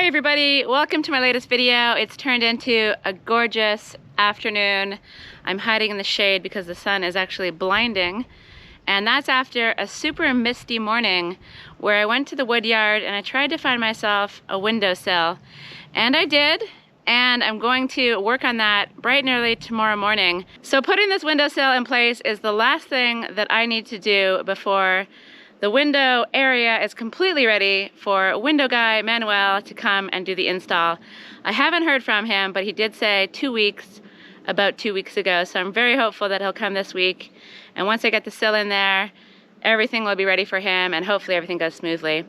everybody, welcome to my latest video. It's turned into a gorgeous afternoon. I'm hiding in the shade because the sun is actually blinding. And that's after a super misty morning where I went to the Woodyard and I tried to find myself a windowsill. And I did, and I'm going to work on that bright and early tomorrow morning. So putting this windowsill in place is the last thing that I need to do before the window area is completely ready for window guy Manuel to come and do the install. I haven't heard from him, but he did say 2 weeks, about 2 weeks ago, so I'm very hopeful that he'll come this week. And once I get the sill in there, everything will be ready for him and hopefully everything goes smoothly.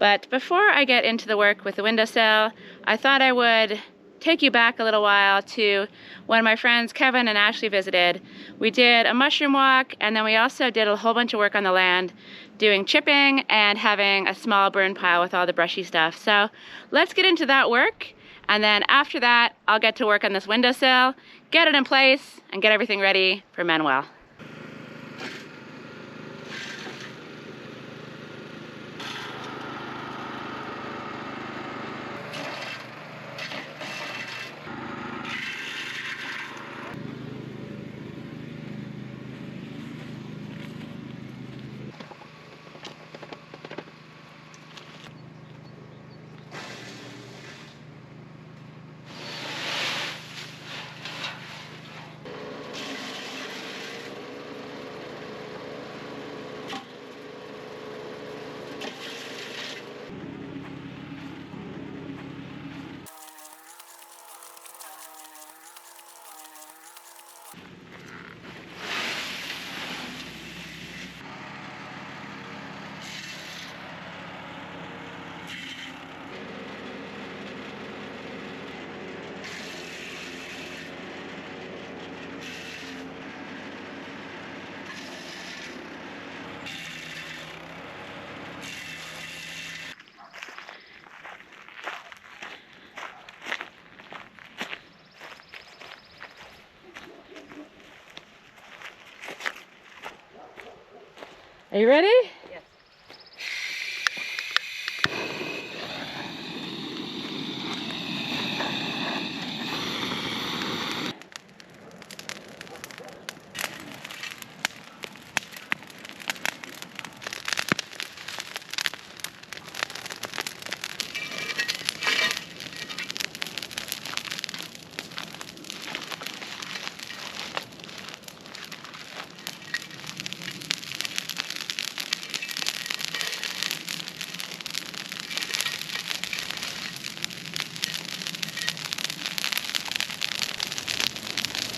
But before I get into the work with the windowsill, I thought I would take you back a little while to when my friends Kevin and Ashley visited. We did a mushroom walk, and then we also did a whole bunch of work on the land, doing chipping and having a small burn pile with all the brushy stuff. So let's get into that work, and then after that I'll get to work on this windowsill, get it in place, and get everything ready for Manuel. Are you ready? Yes.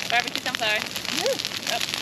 Barbecue sunflower. Oh.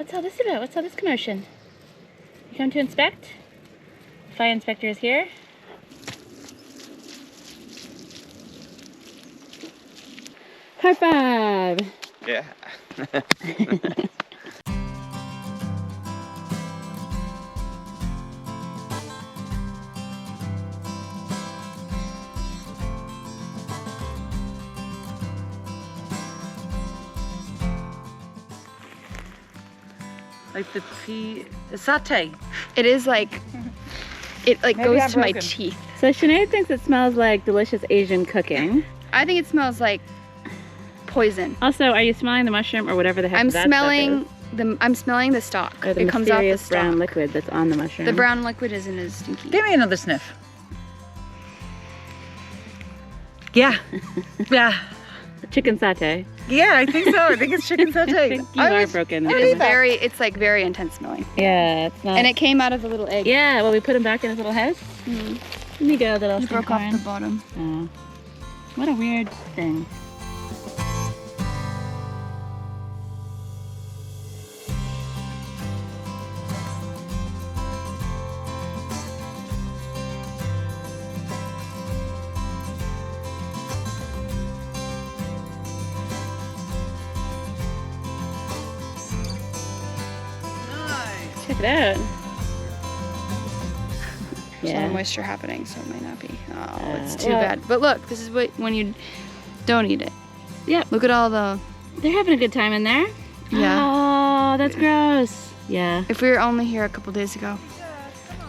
What's all this about? What's all this commotion? You come to inspect? Fire inspector is here. High five! Yeah. Like the satay. It is like, it like Maybe goes I'm to my broken. teeth. So Sinead thinks it smells like delicious Asian cooking. I think it smells like poison. Also, are you smelling the mushroom or whatever the heck I'm that smelling the stalk. stuff is? Or the It comes off the mysterious brown stalk. liquid that's on the mushroom. The brown liquid isn't as stinky. Give me another sniff. Yeah. Yeah. Chicken satay. Yeah, I think so. I think it's chicken I satay. think you are broken. It's like very intense smelling. Yeah, it's not. And it came out of the little egg. Yeah, well, we put him back in his little house. Mm. There you go, little It broke off stinkhorn. the bottom. Oh. What a weird thing. Check it out. There's a lot of Yeah. moisture happening, so it might not be. Oh, it's Uh, too well- bad. But look, this is what when you don't eat it. Yep. Look at all the. They're having a good time in there. Yeah. Oh, that's gross. Yeah. If we were only here a couple days ago.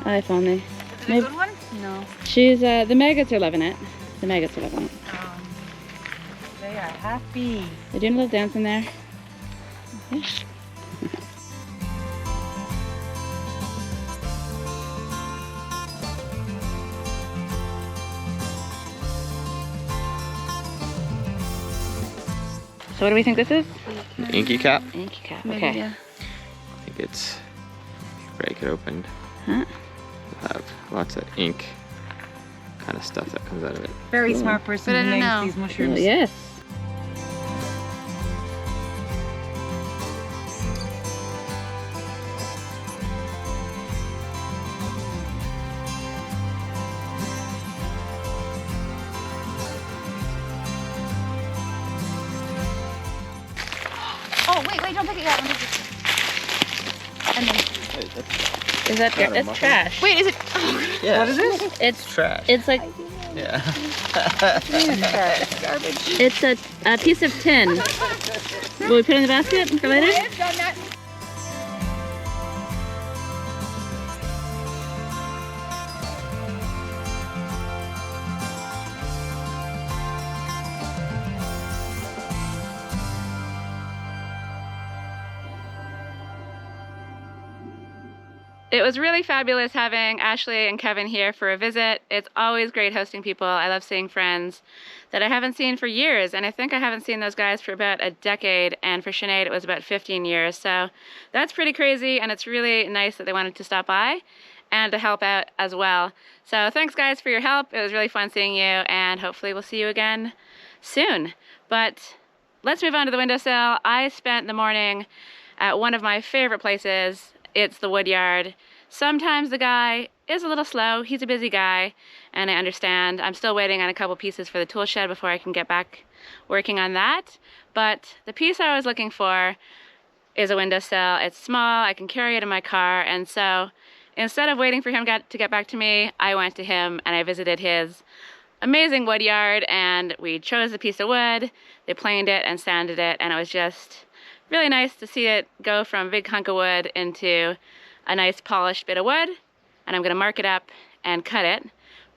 Oh, if only. Is it a Maybe- good one? No. She's, the maggots are loving it. The maggots are loving it. They are happy. They're doing a little dance in there. Yeah. So what do we think this is? Inky cap. Inky cap. Maybe, Okay. yeah. I think it's break it open. Huh? Have lots of ink kind of stuff that comes out of it. Very smart person But I who don't names know. these Oh, mushrooms. yes. Oh wait, don't take it yet. And then, Is that Not a that's muffin. trash? wait, is it? Yeah. What is it? It's Trash. it's like Yeah. Garbage. it's a piece of tin. Will we put it in the basket for later? I've done that. It was really fabulous having Ashley and Kevin here for a visit. It's always great hosting people. I love seeing friends that I haven't seen for years, and I think I haven't seen those guys for about a decade, and for Sinead it was about 15 years. So that's pretty crazy, and it's really nice that they wanted to stop by and to help out as well. So thanks guys for your help. It was really fun seeing you, and hopefully we'll see you again soon. But let's move on to the windowsill. I spent the morning at one of my favorite places. It's the Woodyard. Sometimes the guy is a little slow. He's a busy guy, and I understand. I'm still waiting on a couple pieces for the tool shed before I can get back working on that. But the piece I was looking for is a windowsill. It's small. I can carry it in my car, and so instead of waiting for him to get back to me, I went to him and I visited his amazing Woodyard, and we chose a piece of wood. They planed it and sanded it, and it was just really nice to see it go from a big hunk of wood into a nice polished bit of wood. And I'm gonna mark it up and cut it.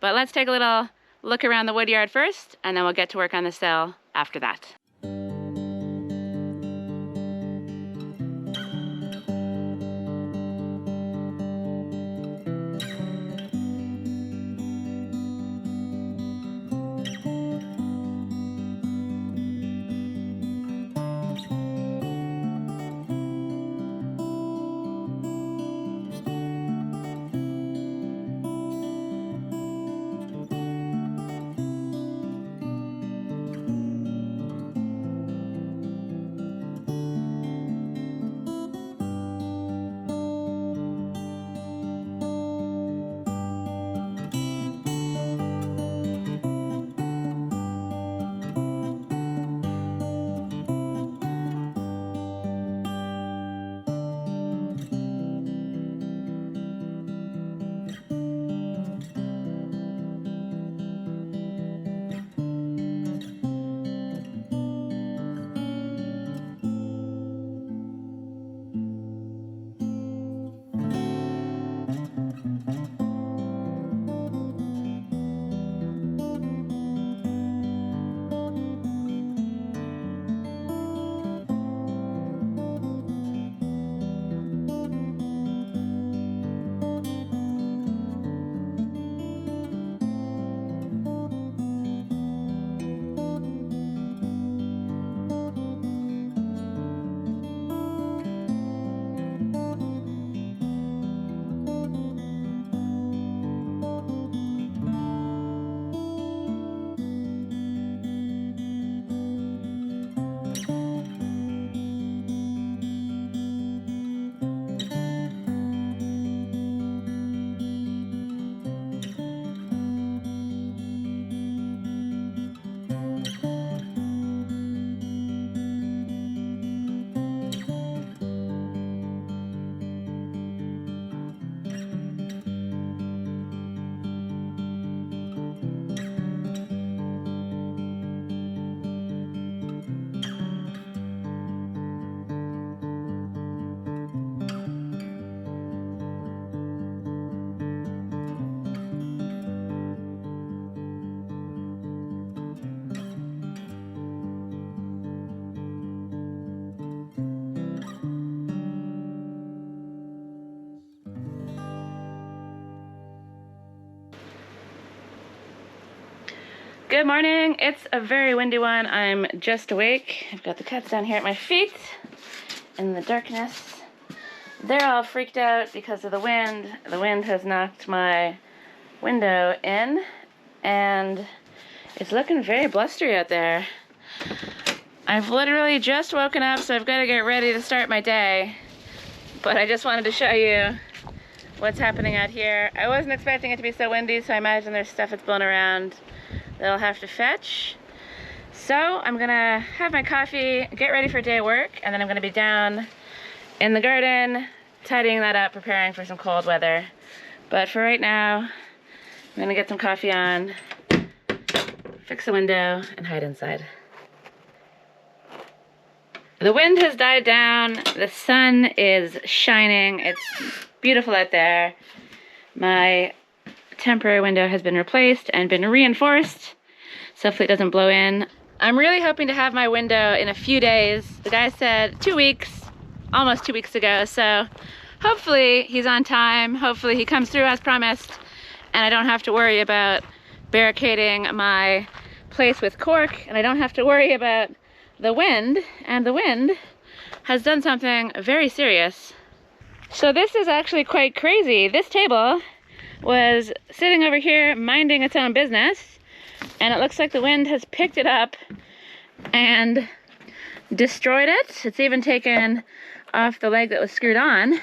But let's take a little look around the Woodyard first, and then we'll get to work on the sill after that. Good morning. It's a very windy one. I'm just awake. I've got the cats down here at my feet in the darkness. They're all freaked out because of the wind. The wind has knocked my window in and it's looking very blustery out there. I've literally just woken up, so I've got to get ready to start my day. But I just wanted to show you what's happening out here. I wasn't expecting it to be so windy, so I imagine there's stuff that's blown around that I'll have to fetch. So I'm gonna have my coffee, get ready for day work, and then I'm gonna be down in the garden, tidying that up, preparing for some cold weather. But for right now, I'm gonna get some coffee on, fix the window, and hide inside. The wind has died down, the sun is shining, it's beautiful out there. My temporary window has been replaced and been reinforced, so hopefully it doesn't blow in. I'm really hoping to have my window in a few days. The guy said 2 weeks, almost 2 weeks ago, so hopefully he's on time. Hopefully he comes through as promised, and I don't have to worry about barricading my place with cork, and I don't have to worry about the wind, and the wind has done something very serious. So this is actually quite crazy. This table was sitting over here minding its own business, and it looks like the wind has picked it up and destroyed it. It's even taken off the leg that was screwed on.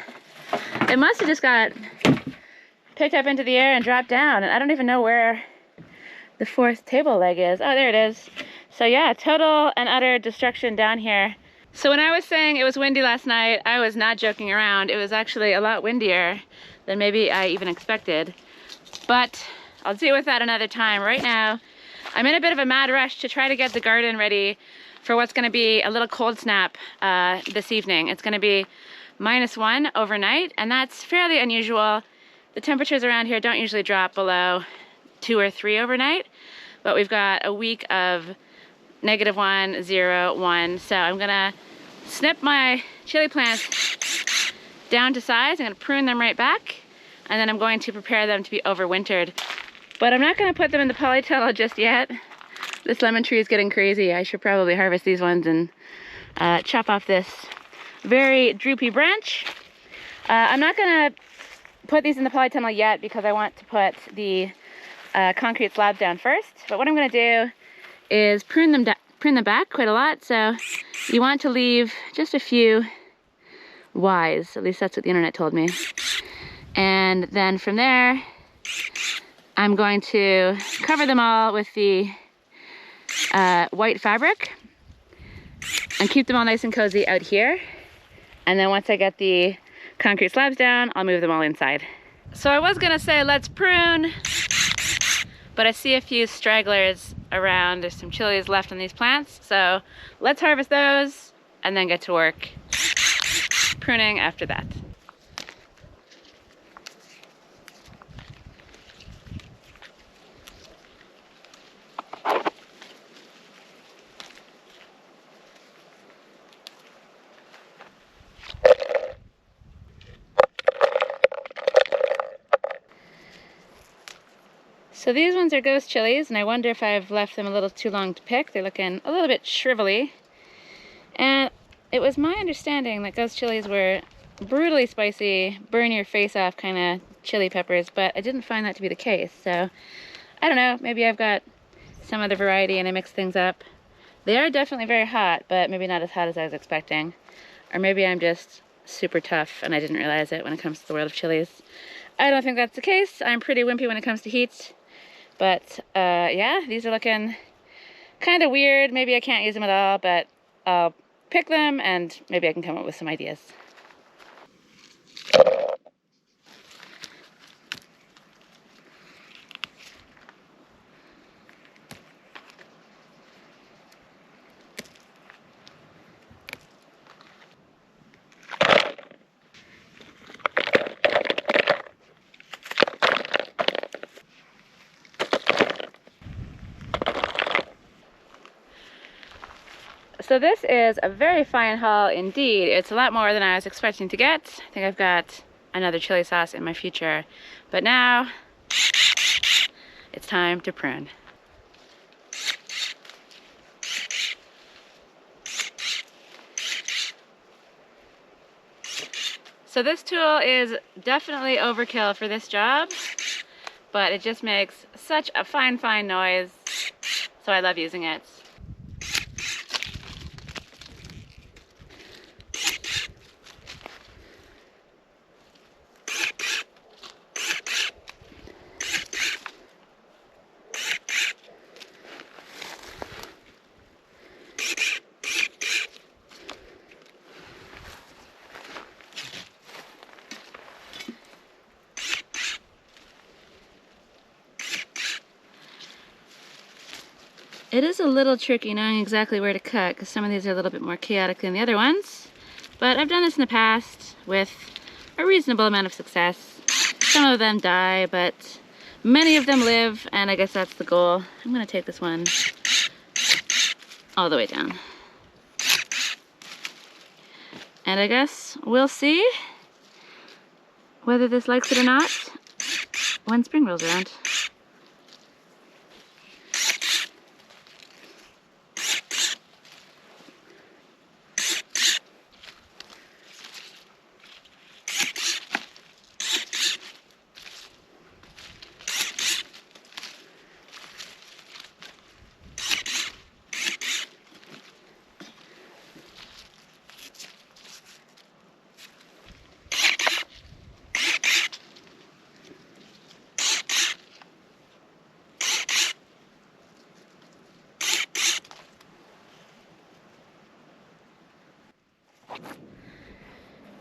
It must have just got picked up into the air and dropped down, and I don't even know where the fourth table leg is. Oh, there it is. So yeah, total and utter destruction down here. So when I was saying it was windy last night, I was not joking around. It was actually a lot windier than maybe I even expected. But I'll deal with that another time. Right now, I'm in a bit of a mad rush to try to get the garden ready for what's gonna be a little cold snap this evening. It's gonna be -1 overnight, and that's fairly unusual. The temperatures around here don't usually drop below 2 or 3 overnight, but we've got a week of -1, 0, 1. So I'm gonna snip my chili plants down to size. I'm gonna prune them right back, and then I'm going to prepare them to be overwintered. But I'm not gonna put them in the polytunnel just yet. This lemon tree is getting crazy. I should probably harvest these ones and chop off this very droopy branch. I'm not gonna put these in the polytunnel yet because I want to put the concrete slabs down first. But what I'm gonna do is prune them back quite a lot. So you want to leave just a few Y's, at least that's what the internet told me. And then from there, I'm going to cover them all with the white fabric and keep them all nice and cozy out here. And then once I get the concrete slabs down, I'll move them all inside. So I was gonna say let's prune, but I see a few stragglers around. There's some chilies left on these plants, so let's harvest those and then get to work pruning after that. So these ones are ghost chilies, and I wonder if I've left them a little too long to pick. They're looking a little bit shrivelly. And it was my understanding that ghost chilies were brutally spicy, burn your face off kind of chili peppers, but I didn't find that to be the case. So I don't know, maybe I've got some other variety and I mix things up. They are definitely very hot, but maybe not as hot as I was expecting. Or maybe I'm just super tough and I didn't realize it when it comes to the world of chilies. I don't think that's the case. I'm pretty wimpy when it comes to heat. But yeah, these are looking kind of weird. Maybe I can't use them at all, but I'll pick them and maybe I can come up with some ideas. So this is a very fine haul indeed. It's a lot more than I was expecting to get. I think I've got another chili sauce in my future. But now, it's time to prune. So this tool is definitely overkill for this job, but it just makes such a fine noise, so I love using it. It is a little tricky knowing exactly where to cut because some of these are a little bit more chaotic than the other ones. But I've done this in the past with a reasonable amount of success. Some of them die, but many of them live, and I guess that's the goal. I'm gonna take this one all the way down. And I guess we'll see whether this likes it or not when spring rolls around.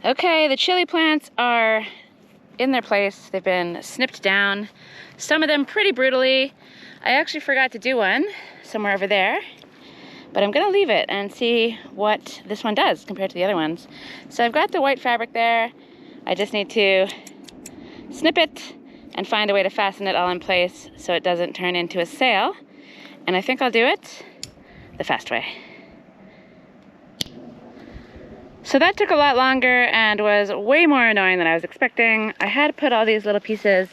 Okay, the chili plants are in their place. They've been snipped down, some of them pretty brutally. I actually forgot to do one somewhere over there, but I'm gonna leave it and see what this one does compared to the other ones. So I've got the white fabric there. I just need to snip it and find a way to fasten it all in place so it doesn't turn into a sail. And I think I'll do it the fast way. So that took a lot longer and was way more annoying than I was expecting. I had to put all these little pieces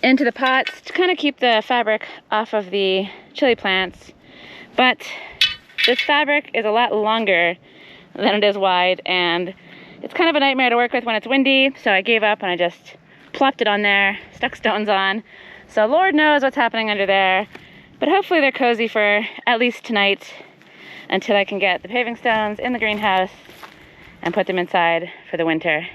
into the pots to kind of keep the fabric off of the chili plants. But this fabric is a lot longer than it is wide, and it's kind of a nightmare to work with when it's windy, so I gave up and I just plopped it on there, stuck stones on. So Lord knows what's happening under there, but hopefully they're cozy for at least tonight until I can get the paving stones in the greenhouse and put them inside for the winter.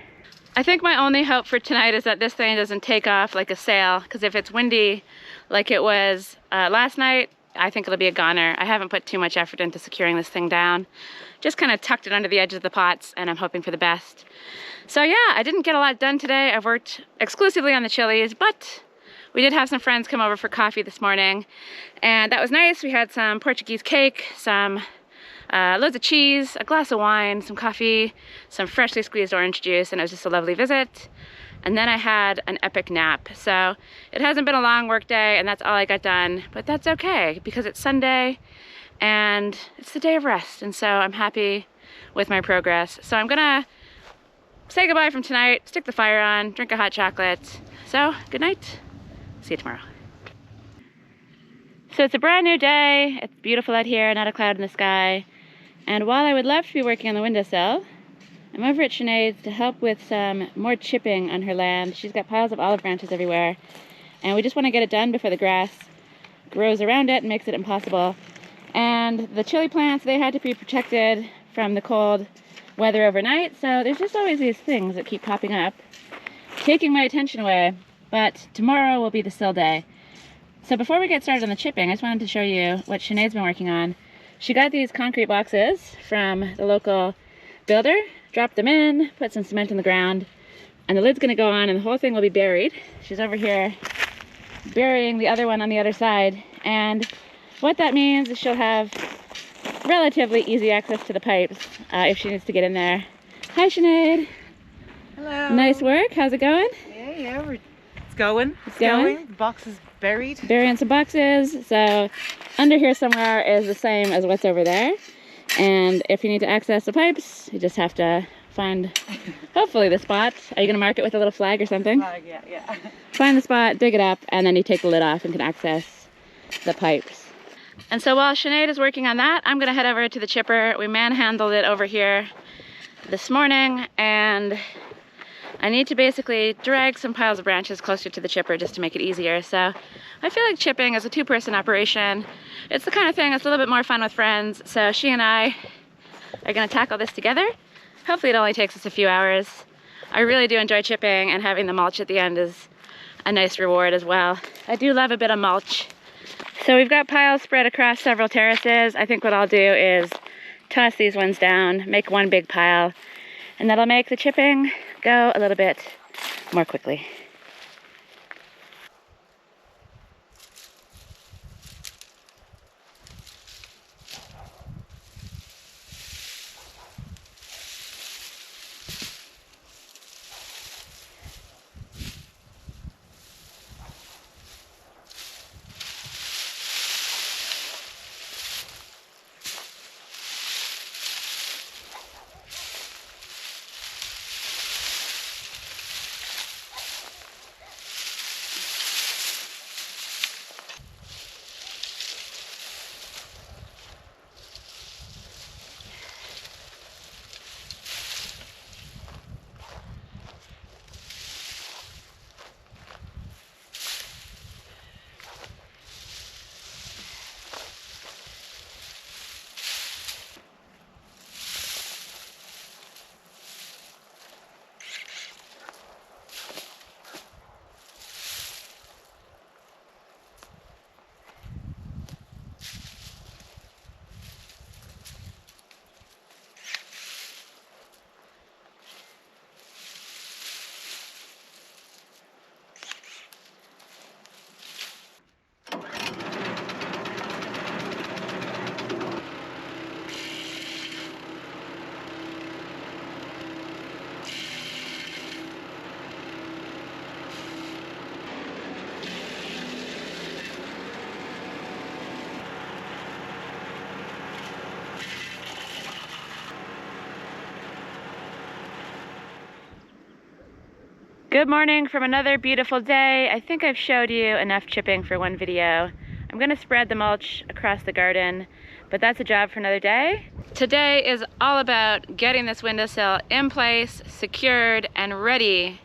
I think my only hope for tonight is that this thing doesn't take off like a sail, because if it's windy like it was last night, I think it'll be a goner. I haven't put too much effort into securing this thing down. Just kind of tucked it under the edges of the pots, and I'm hoping for the best. So yeah, I didn't get a lot done today. I've worked exclusively on the chilies, but we did have some friends come over for coffee this morning, and that was nice. We had some Portuguese cake, some loads of cheese, a glass of wine, some coffee, some freshly squeezed orange juice, and it was just a lovely visit. And then I had an epic nap. So it hasn't been a long work day, and that's all I got done, but that's okay because it's Sunday and it's the day of rest, and so I'm happy with my progress. So I'm gonna say goodbye from tonight, stick the fire on, drink a hot chocolate. So good night, see you tomorrow. So it's a brand new day. It's beautiful out here, not a cloud in the sky. And while I would love to be working on the windowsill, I'm over at Sinead's to help with some more chipping on her land. She's got piles of olive branches everywhere, and we just want to get it done before the grass grows around it and makes it impossible. And the chili plants, they had to be protected from the cold weather overnight, so there's just always these things that keep popping up, taking my attention away. But tomorrow will be the SILL day. So before we get started on the chipping, I just wanted to show you what Sinead's been working on. She got these concrete boxes from the local builder, dropped them in, put some cement in the ground, and the lid's gonna go on and the whole thing will be buried. She's over here burying the other one on the other side. And what that means is she'll have relatively easy access to the pipes if she needs to get in there. Hi, Sinead. Hello. Nice work. How's it going? Yeah, it's going. It's going? The box is buried. Burying some boxes. So under here somewhere is the same as what's over there. And if you need to access the pipes, you just have to find, hopefully, the spot. Are you going to mark it with a little flag or something? Yeah. Find the spot, dig it up, and then you take the lid off and can access the pipes. And so while Sinead is working on that, I'm going to head over to the chipper. We manhandled it over here this morning, and I need to basically drag some piles of branches closer to the chipper just to make it easier. So I feel like chipping is a two-person operation. It's the kind of thing that's a little bit more fun with friends. So she and I are gonna tackle this together. Hopefully it only takes us a few hours. I really do enjoy chipping, and having the mulch at the end is a nice reward as well. I do love a bit of mulch. So we've got piles spread across several terraces. I think what I'll do is toss these ones down, make one big pile, and that'll make the chipping go a little bit more quickly. Good morning from another beautiful day. I think I've showed you enough chipping for one video. I'm gonna spread the mulch across the garden, but that's a job for another day. Today is all about getting this windowsill in place, secured, and ready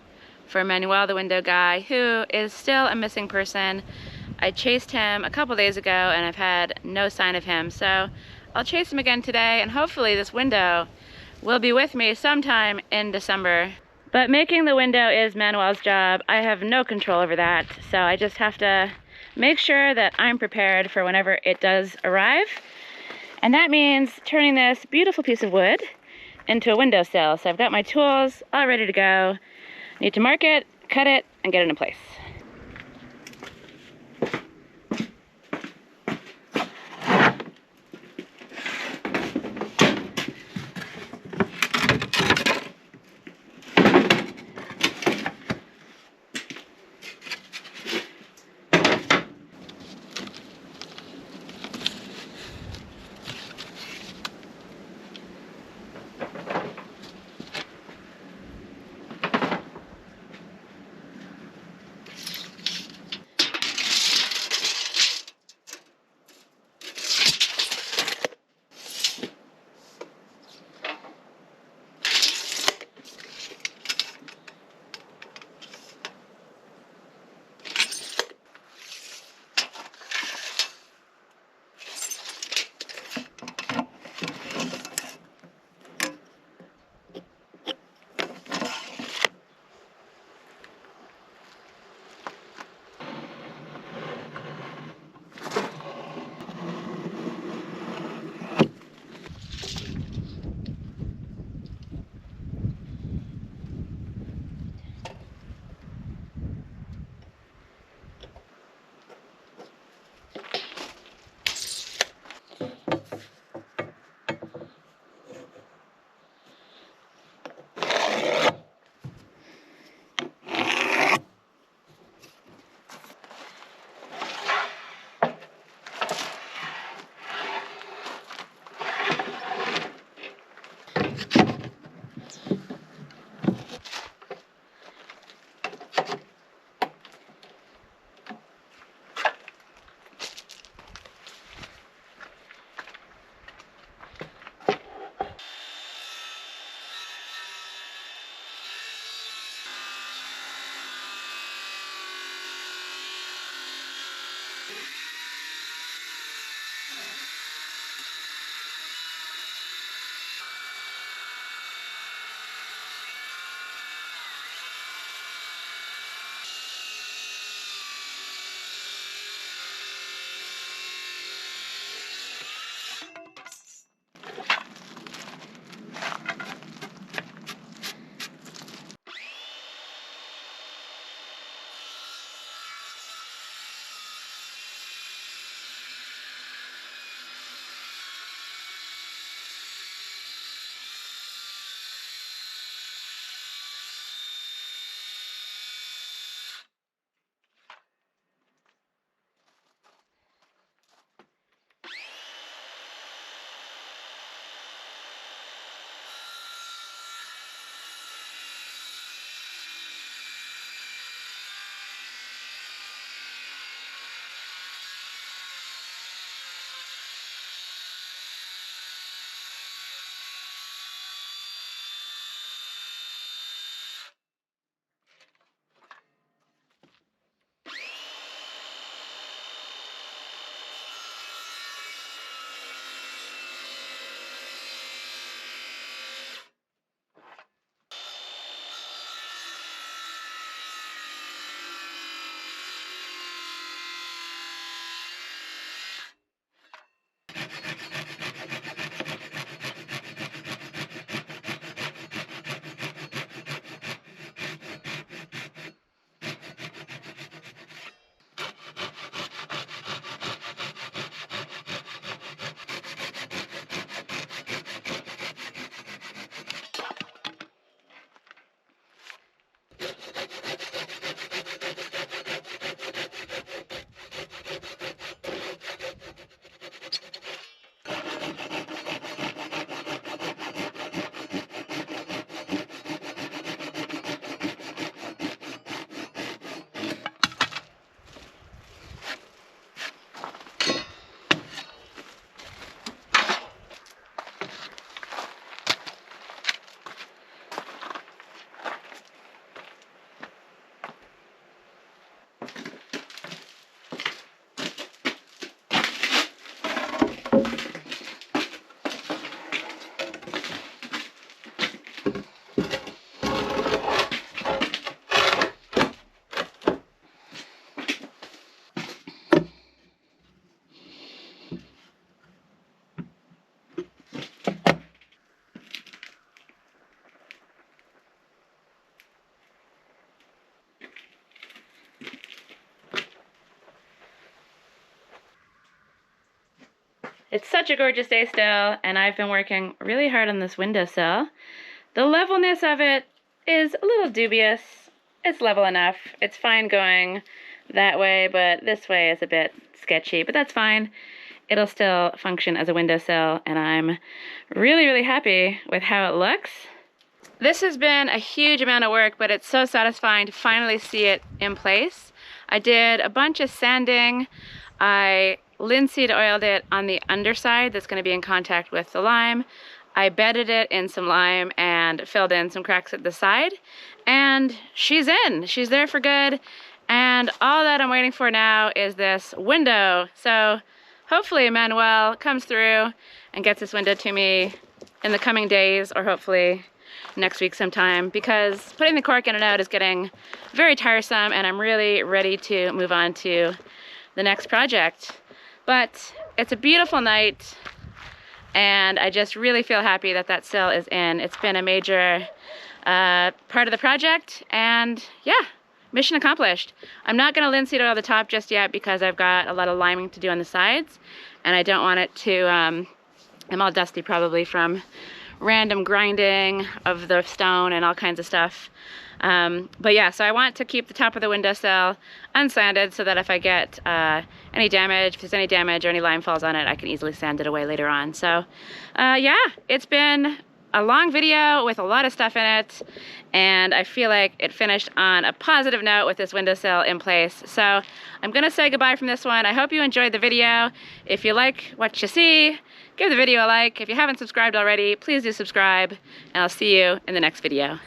for Manuel, the window guy, who is still a missing person. I chased him a couple days ago and I've had no sign of him. So I'll chase him again today, and hopefully this window will be with me sometime in December. But making the window is Manuel's job. I have no control over that, so I just have to make sure that I'm prepared for whenever it does arrive. And that means turning this beautiful piece of wood into a windowsill. So I've got my tools all ready to go. Need to mark it, cut it, and get it in place. It's such a gorgeous day still, and I've been working really hard on this windowsill. The levelness of it is a little dubious. It's level enough. It's fine going that way, but this way is a bit sketchy, but that's fine. It'll still function as a windowsill, and I'm really, really happy with how it looks. This has been a huge amount of work, but it's so satisfying to finally see it in place. I did a bunch of sanding. I linseed oiled it on the underside that's going to be in contact with the lime. I bedded it in some lime and filled in some cracks at the side. And she's in. She's there for good. And all that I'm waiting for now is this window. So hopefully Manuel comes through and gets this window to me in the coming days, or hopefully next week sometime, because putting the cork in and out is getting very tiresome, and I'm really ready to move on to the next project. But it's a beautiful night, and I just really feel happy that that sill is in. It's been a major part of the project, and yeah, mission accomplished. I'm not going to linseed oil the top just yet because I've got a lot of liming to do on the sides, and I don't want it to, I'm all dusty probably from random grinding of the stone and all kinds of stuff. But yeah, so I want to keep the top of the windowsill unsanded so that if I get any damage, if there's any damage or any lime falls on it, I can easily sand it away later on. So yeah, it's been a long video with a lot of stuff in it, and I feel like it finished on a positive note with this windowsill in place. So I'm gonna say goodbye from this one. I hope you enjoyed the video. If you like what you see, give the video a like. If you haven't subscribed already, please do subscribe, and I'll see you in the next video.